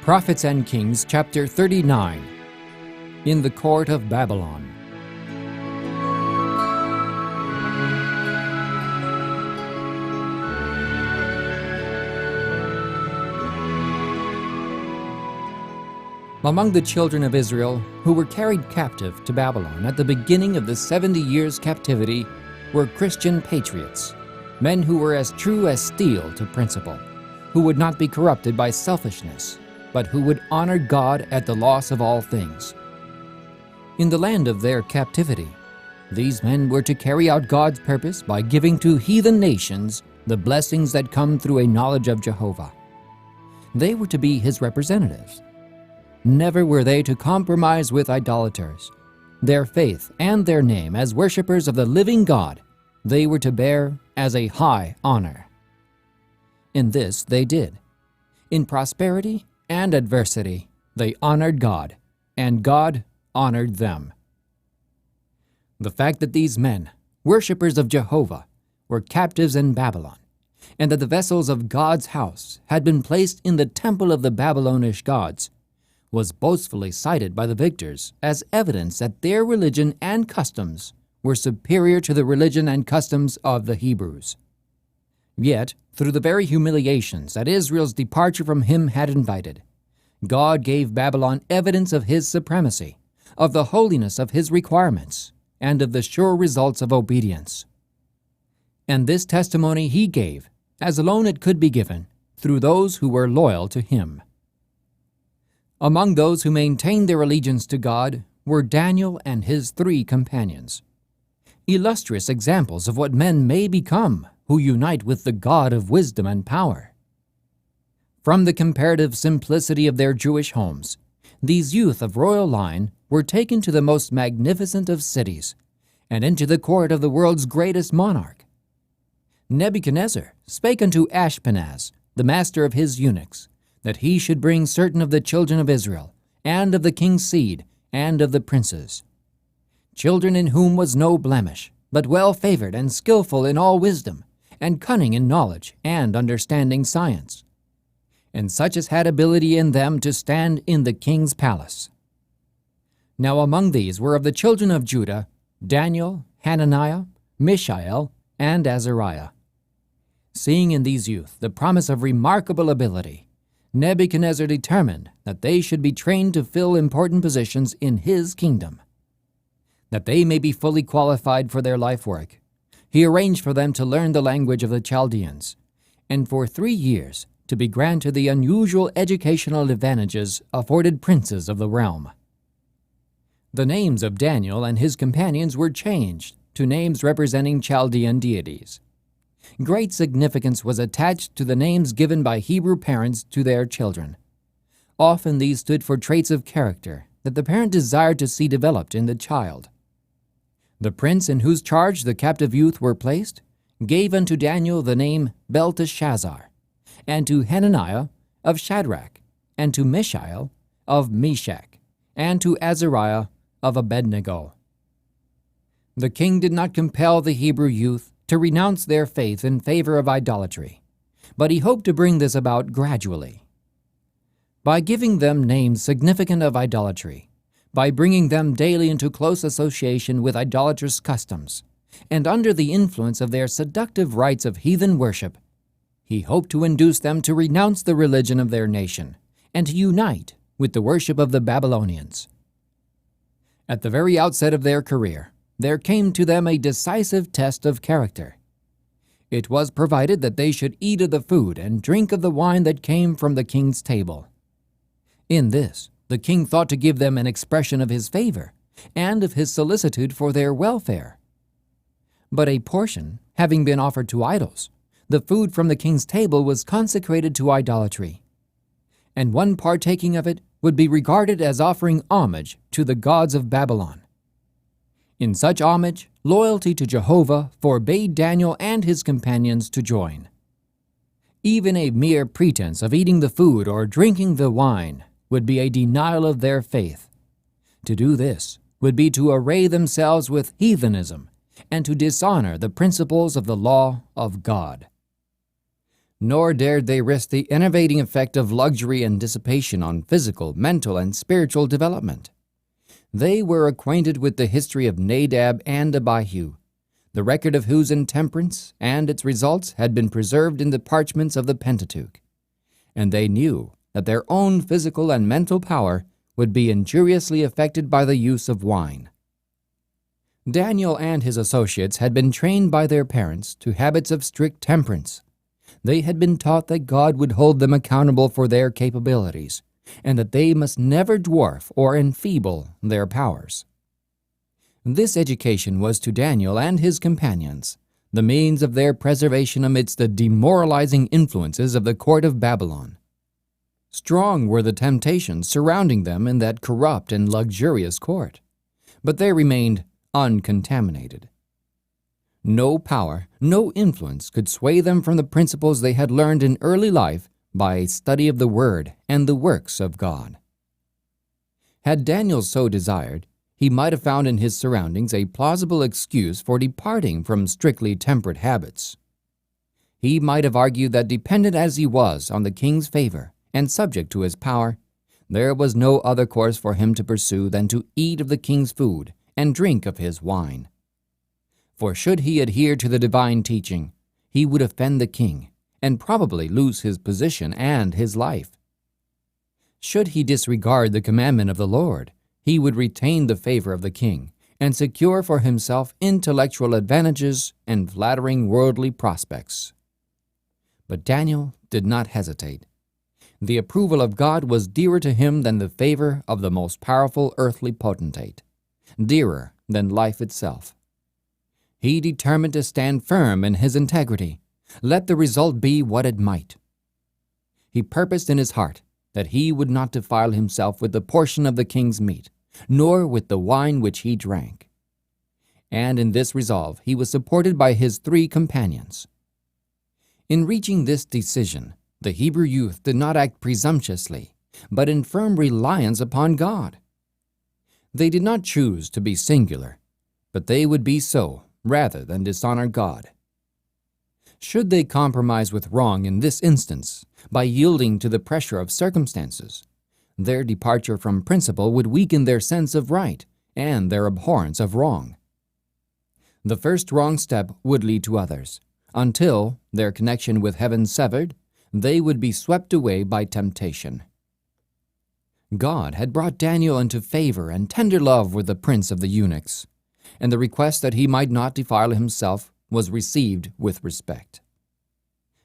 Prophets and Kings, chapter 39. In the court of Babylon. Among the children of Israel who were carried captive to Babylon at the beginning of the 70 years' captivity were Christian patriots, men who were as true as steel to principle, who would not be corrupted by selfishness, but who would honor God at the loss of all things. In the land of their captivity, these men were to carry out God's purpose by giving to heathen nations the blessings that come through a knowledge of Jehovah. They were to be His representatives. Never were they to compromise with idolaters. Their faith and their name as worshipers of the living God they were to bear as a high honor. In this they did. In prosperity and adversity, they honored God, and God honored them. The fact that these men, worshipers of Jehovah, were captives in Babylon, and that the vessels of God's house had been placed in the temple of the Babylonish gods, was boastfully cited by the victors as evidence that their religion and customs were superior to the religion and customs of the Hebrews. Yet, through the very humiliations that Israel's departure from Him had invited, God gave Babylon evidence of His supremacy, of the holiness of His requirements, and of the sure results of obedience. And this testimony He gave, as alone it could be given, through those who were loyal to Him. Among those who maintained their allegiance to God were Daniel and his 3 companions, illustrious examples of what men may become who unite with the God of wisdom and power. From the comparative simplicity of their Jewish homes, these youth of royal line were taken to the most magnificent of cities and into the court of the world's greatest monarch. Nebuchadnezzar spake unto Ashpenaz, the master of his eunuchs, that he should bring certain of the children of Israel, and of the king's seed, and of the princes, children in whom was no blemish, but well favored and skillful in all wisdom, and cunning in knowledge and understanding science, and such as had ability in them to stand in the king's palace. Now among these were of the children of Judah Daniel, Hananiah, Mishael, and Azariah. Seeing in these youth the promise of remarkable ability, Nebuchadnezzar determined that they should be trained to fill important positions in his kingdom. That they may be fully qualified for their life work, he arranged for them to learn the language of the Chaldeans, and for 3 years to be granted the unusual educational advantages afforded princes of the realm. The names of Daniel and his companions were changed to names representing Chaldean deities. Great significance was attached to the names given by Hebrew parents to their children. Often these stood for traits of character that the parent desired to see developed in the child. The prince in whose charge the captive youth were placed gave unto Daniel the name Belteshazzar, and to Hananiah of Shadrach, and to Mishael of Meshach, and to Azariah of Abednego. The king did not compel the Hebrew youth to renounce their faith in favor of idolatry, but he hoped to bring this about gradually. By giving them names significant of idolatry, by bringing them daily into close association with idolatrous customs, and under the influence of their seductive rites of heathen worship, he hoped to induce them to renounce the religion of their nation and to unite with the worship of the Babylonians. At the very outset of their career, there came to them a decisive test of character. It was provided that they should eat of the food and drink of the wine that came from the king's table. In this, the king thought to give them an expression of his favor and of his solicitude for their welfare. But a portion, having been offered to idols, the food from the king's table was consecrated to idolatry, and one partaking of it would be regarded as offering homage to the gods of Babylon. In such homage, loyalty to Jehovah forbade Daniel and his companions to join. Even a mere pretense of eating the food or drinking the wine would be a denial of their faith. To do this would be to array themselves with heathenism and to dishonor the principles of the law of God. Nor dared they risk the enervating effect of luxury and dissipation on physical, mental, and spiritual development. They were acquainted with the history of Nadab and Abihu, the record of whose intemperance and its results had been preserved in the parchments of the Pentateuch, and they knew that their own physical and mental power would be injuriously affected by the use of wine. Daniel and his associates had been trained by their parents to habits of strict temperance. They had been taught that God would hold them accountable for their capabilities, and that they must never dwarf or enfeeble their powers. This education was to Daniel and his companions the means of their preservation amidst the demoralizing influences of the court of Babylon. Strong were the temptations surrounding them in that corrupt and luxurious court, but they remained uncontaminated. No power, no influence could sway them from the principles they had learned in early life by a study of the Word and the works of God. Had Daniel so desired, he might have found in his surroundings a plausible excuse for departing from strictly temperate habits. He might have argued that dependent as he was on the king's favor and subject to his power, there was no other course for him to pursue than to eat of the king's food and drink of his wine. For should he adhere to the divine teaching, he would offend the king and probably lose his position and his life. Should he disregard the commandment of the Lord, he would retain the favor of the king and secure for himself intellectual advantages and flattering worldly prospects. But Daniel did not hesitate. The approval of God was dearer to him than the favor of the most powerful earthly potentate, dearer than life itself. He determined to stand firm in his integrity, let the result be what it might. He purposed in his heart that he would not defile himself with the portion of the king's meat, nor with the wine which he drank. And in this resolve he was supported by his 3 companions. In reaching this decision, the Hebrew youth did not act presumptuously, but in firm reliance upon God. They did not choose to be singular, but they would be so rather than dishonor God. Should they compromise with wrong in this instance by yielding to the pressure of circumstances, their departure from principle would weaken their sense of right and their abhorrence of wrong. The first wrong step would lead to others, until, their connection with heaven severed, they would be swept away by temptation. God had brought Daniel into favor and tender love with the prince of the eunuchs, and the request that he might not defile himself was received with respect.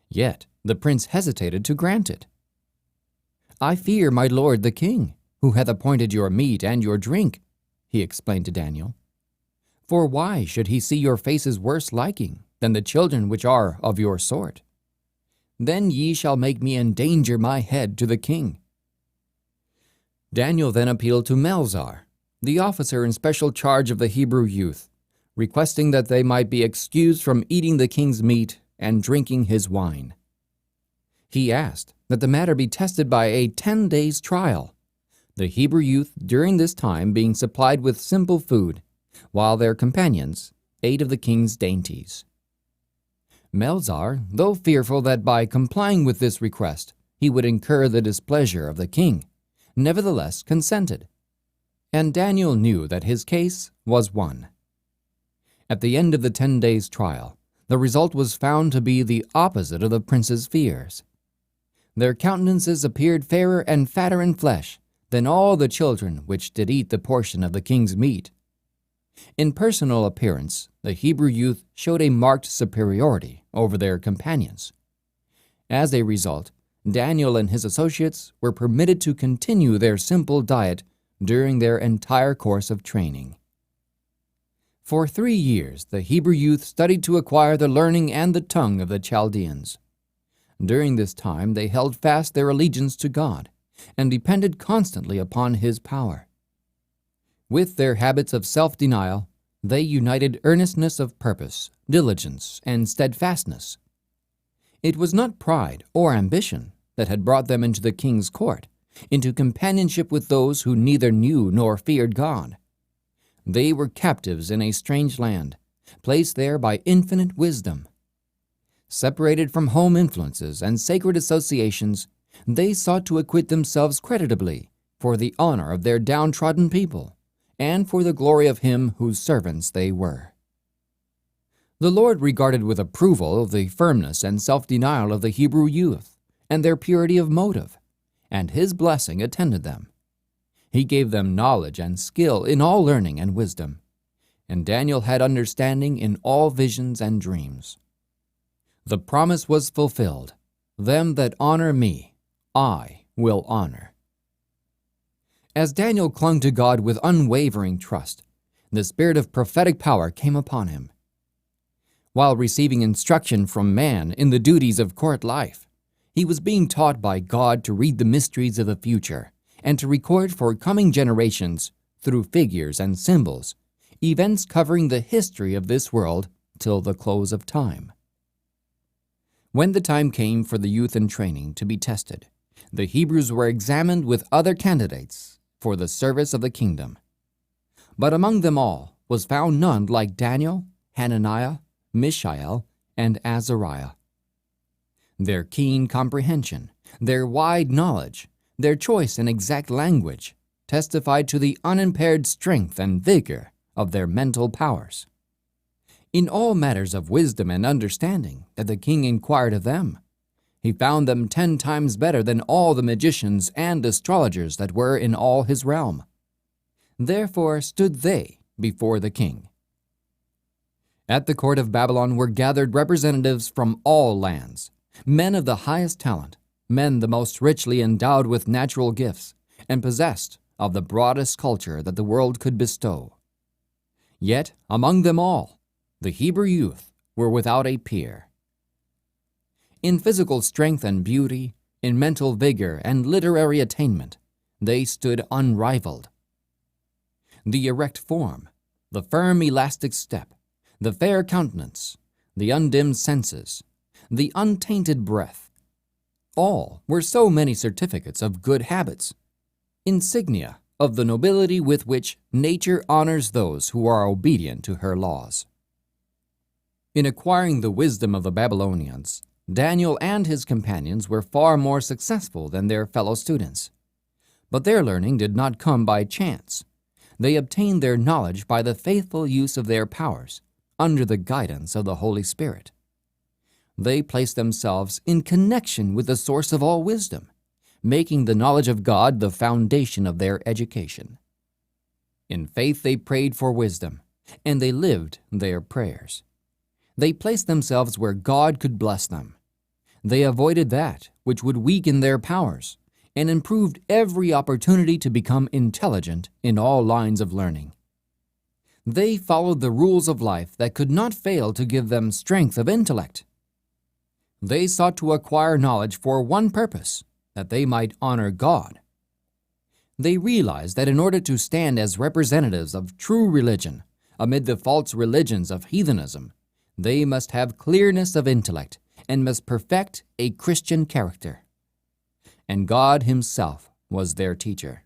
Yet the prince hesitated to grant it. "I fear my lord the king, who hath appointed your meat and your drink," he explained to Daniel. "For why should he see your faces worse liking than the children which are of your sort? Then ye shall make me endanger my head to the king." Daniel then appealed to Melzar, the officer in special charge of the Hebrew youth, requesting that they might be excused from eating the king's meat and drinking his wine. He asked that the matter be tested by a 10 days' trial, the Hebrew youth during this time being supplied with simple food, while their companions ate of the king's dainties. Melzar, though fearful that by complying with this request he would incur the displeasure of the king, nevertheless consented, and Daniel knew that his case was won. At the end of the 10 days' trial, the result was found to be the opposite of the prince's fears. Their countenances appeared fairer and fatter in flesh than all the children which did eat the portion of the king's meat. In personal appearance, the Hebrew youth showed a marked superiority over their companions. As a result, Daniel and his associates were permitted to continue their simple diet during their entire course of training. For 3 years, the Hebrew youth studied to acquire the learning and the tongue of the Chaldeans. During this time, they held fast their allegiance to God and depended constantly upon His power. With their habits of self-denial, they united earnestness of purpose, diligence, and steadfastness. It was not pride or ambition that had brought them into the king's court, into companionship with those who neither knew nor feared God. They were captives in a strange land, placed there by infinite wisdom. Separated from home influences and sacred associations, they sought to acquit themselves creditably for the honor of their downtrodden people and for the glory of Him whose servants they were. The Lord regarded with approval the firmness and self-denial of the Hebrew youth and their purity of motive, and His blessing attended them. He gave them knowledge and skill in all learning and wisdom, and Daniel had understanding in all visions and dreams. The promise was fulfilled, "Them that honor me, I will honor." As Daniel clung to God with unwavering trust, the spirit of prophetic power came upon him. While receiving instruction from man in the duties of court life, he was being taught by God to read the mysteries of the future and to record for coming generations, through figures and symbols, events covering the history of this world till the close of time. When the time came for the youth in training to be tested, the Hebrews were examined with other candidates for the service of the kingdom. But among them all was found none like Daniel, Hananiah, Mishael, and Azariah. Their keen comprehension, their wide knowledge, their choice and exact language testified to the unimpaired strength and vigor of their mental powers. In all matters of wisdom and understanding that the king inquired of them, he found them 10 times better than all the magicians and astrologers that were in all his realm. Therefore stood they before the king. At the court of Babylon were gathered representatives from all lands, men of the highest talent, men the most richly endowed with natural gifts, and possessed of the broadest culture that the world could bestow. Yet among them all, the Hebrew youth were without a peer. In physical strength and beauty, in mental vigor and literary attainment, they stood unrivaled. The erect form, the firm elastic step, the fair countenance, the undimmed senses, the untainted breath, all were so many certificates of good habits, insignia of the nobility with which nature honors those who are obedient to her laws. In acquiring the wisdom of the Babylonians, Daniel and his companions were far more successful than their fellow students. But their learning did not come by chance. They obtained their knowledge by the faithful use of their powers, under the guidance of the Holy Spirit. They placed themselves in connection with the source of all wisdom, making the knowledge of God the foundation of their education. In faith they prayed for wisdom, and they lived their prayers. They placed themselves where God could bless them. They avoided that which would weaken their powers, and improved every opportunity to become intelligent in all lines of learning. They followed the rules of life that could not fail to give them strength of intellect. They sought to acquire knowledge for one purpose, that they might honor God. They realized that in order to stand as representatives of true religion amid the false religions of heathenism, they must have clearness of intellect and must perfect a Christian character. And God Himself was their teacher.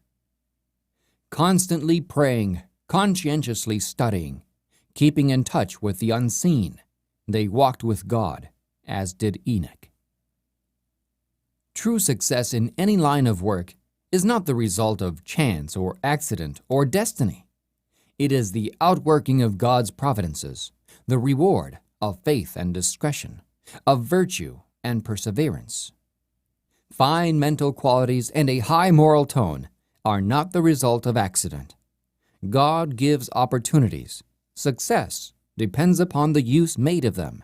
Constantly praying, conscientiously studying, keeping in touch with the unseen, they walked with God, as did Enoch. True success in any line of work is not the result of chance or accident or destiny. It is the outworking of God's providences, the reward of faith and discretion, of virtue and perseverance. Fine mental qualities and a high moral tone are not the result of accident. God gives opportunities. Success depends upon the use made of them.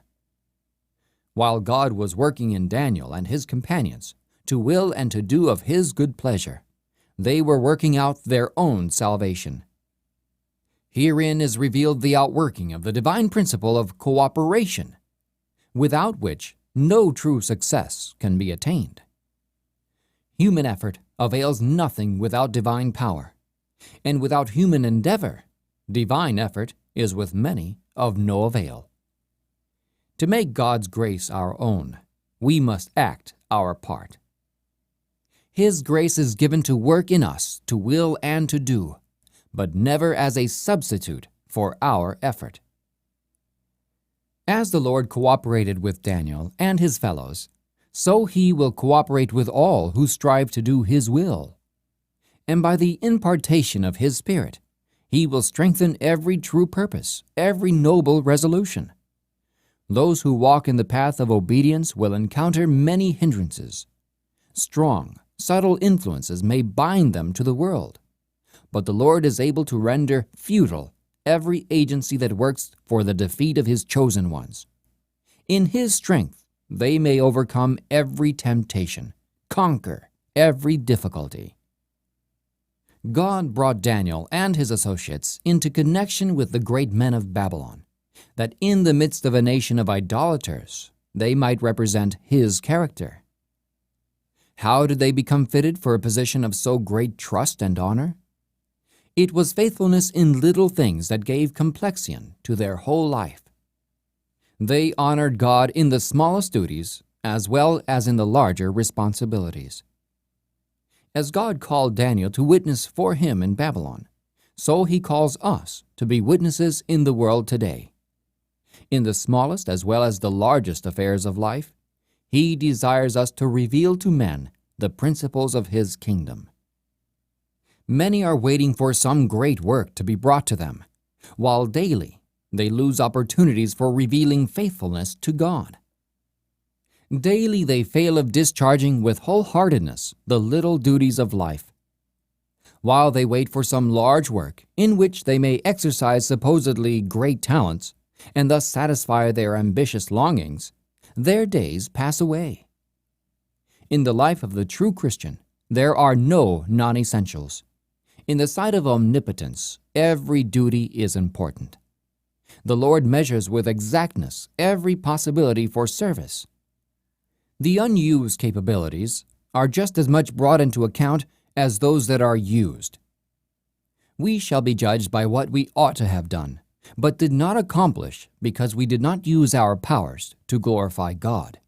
While God was working in Daniel and his companions to will and to do of His good pleasure, they were working out their own salvation. Herein is revealed the outworking of the divine principle of cooperation, without which no true success can be attained. Human effort avails nothing without divine power, and without human endeavor, divine effort is with many of no avail. To make God's grace our own, we must act our part. His grace is given to work in us to will and to do, but never as a substitute for our effort. As the Lord cooperated with Daniel and his fellows, so he will cooperate with all who strive to do his will. And by the impartation of his Spirit, he will strengthen every true purpose, every noble resolution. Those who walk in the path of obedience will encounter many hindrances. Strong, subtle influences may bind them to the world, but the Lord is able to render futile every agency that works for the defeat of his chosen ones. In his strength, they may overcome every temptation, conquer every difficulty. God brought Daniel and his associates into connection with the great men of Babylon, that in the midst of a nation of idolaters, they might represent his character. How did they become fitted for a position of so great trust and honor? It was faithfulness in little things that gave complexion to their whole life. They honored God in the smallest duties as well as in the larger responsibilities. As God called Daniel to witness for him in Babylon, so he calls us to be witnesses in the world today. In the smallest as well as the largest affairs of life, he desires us to reveal to men the principles of his kingdom. Many are waiting for some great work to be brought to them, while daily they lose opportunities for revealing faithfulness to God. Daily they fail of discharging with wholeheartedness the little duties of life. While they wait for some large work in which they may exercise supposedly great talents and thus satisfy their ambitious longings, their days pass away. In the life of the true Christian, there are no non-essentials. In the sight of omnipotence, every duty is important. The Lord measures with exactness every possibility for service. The unused capabilities are just as much brought into account as those that are used. We shall be judged by what we ought to have done, but did not accomplish because we did not use our powers to glorify God.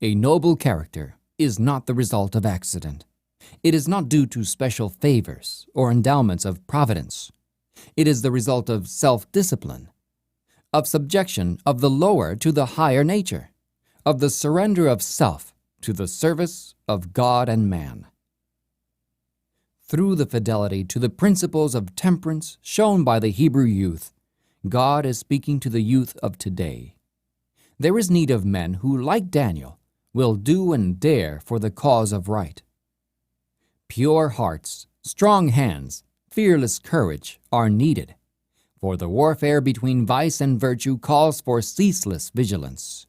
A noble character is not the result of accident. It is not due to special favors or endowments of providence. It is the result of self-discipline, of subjection of the lower to the higher nature, of the surrender of self to the service of God and man. Through the fidelity to the principles of temperance shown by the Hebrew youth, God is speaking to the youth of today. There is need of men who, like Daniel, will do and dare for the cause of right. Pure hearts, strong hands, fearless courage are needed, for the warfare between vice and virtue calls for ceaseless vigilance.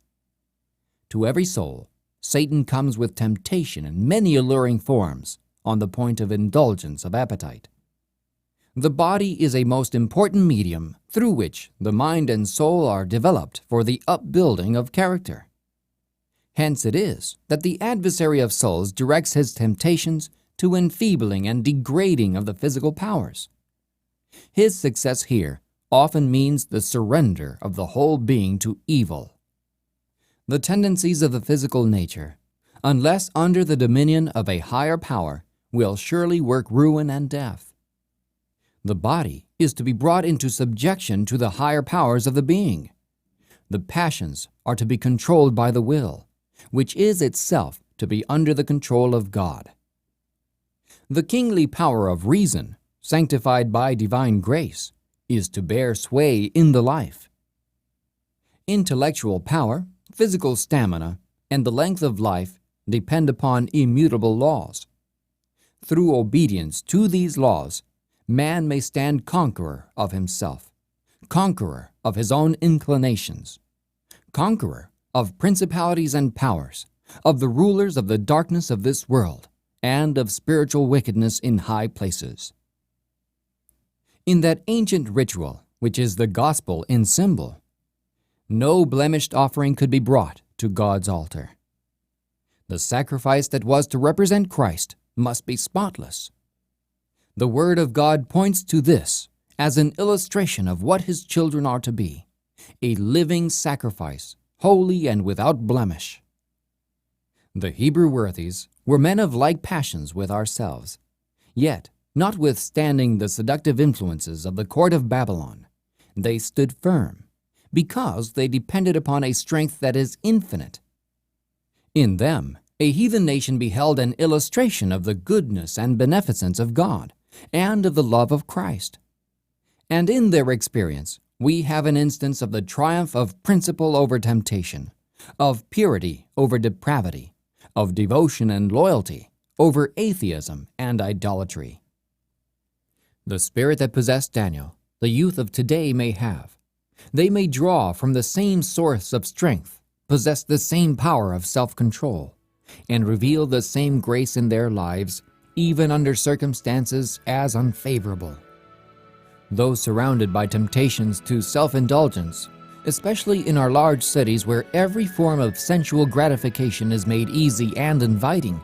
To every soul, Satan comes with temptation in many alluring forms on the point of indulgence of appetite. The body is a most important medium through which the mind and soul are developed for the upbuilding of character. Hence it is that the adversary of souls directs his temptations to enfeebling and degrading of the physical powers. His success here often means the surrender of the whole being to evil. The tendencies of the physical nature, unless under the dominion of a higher power, will surely work ruin and death. The body is to be brought into subjection to the higher powers of the being. The passions are to be controlled by the will, which is itself to be under the control of God. The kingly power of reason, sanctified by divine grace, is to bear sway in the life. Intellectual power, physical stamina, and the length of life depend upon immutable laws. Through obedience to these laws, man may stand conqueror of himself, conqueror of his own inclinations, conqueror of principalities and powers, of the rulers of the darkness of this world, and of spiritual wickedness in high places. In that ancient ritual, which is the gospel in symbol, no blemished offering could be brought to God's altar. The sacrifice that was to represent Christ must be spotless. The Word of God points to this as an illustration of what His children are to be, a living sacrifice, holy and without blemish. The Hebrew worthies were men of like passions with ourselves, yet, notwithstanding the seductive influences of the court of Babylon, they stood firm, because they depended upon a strength that is infinite. In them, a heathen nation beheld an illustration of the goodness and beneficence of God and of the love of Christ. And in their experience, we have an instance of the triumph of principle over temptation, of purity over depravity, of devotion and loyalty over atheism and idolatry. The spirit that possessed Daniel, the youth of today may have. They may draw from the same source of strength, possess the same power of self-control, and reveal the same grace in their lives, even under circumstances as unfavorable. Those surrounded by temptations to self-indulgence, especially in our large cities where every form of sensual gratification is made easy and inviting,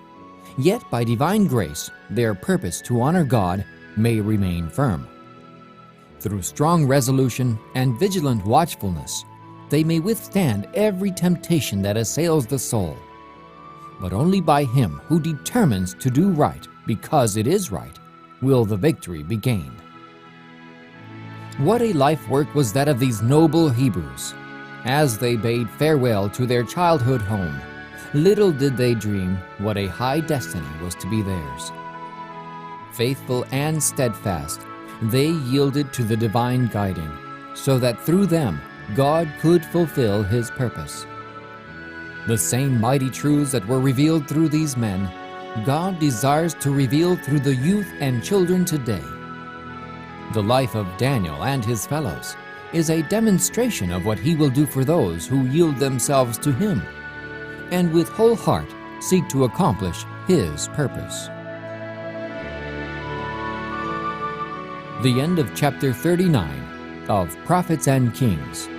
yet by divine grace their purpose to honor God may remain firm. Through strong resolution and vigilant watchfulness, they may withstand every temptation that assails the soul. But only by him who determines to do right because it is right will the victory be gained. What a life work was that of these noble Hebrews! As they bade farewell to their childhood home, little did they dream what a high destiny was to be theirs. Faithful and steadfast, they yielded to the divine guiding, so that through them God could fulfill His purpose. The same mighty truths that were revealed through these men, God desires to reveal through the youth and children today. The life of Daniel and his fellows is a demonstration of what He will do for those who yield themselves to Him, and with whole heart seek to accomplish His purpose. The end of chapter 39 of Prophets and Kings.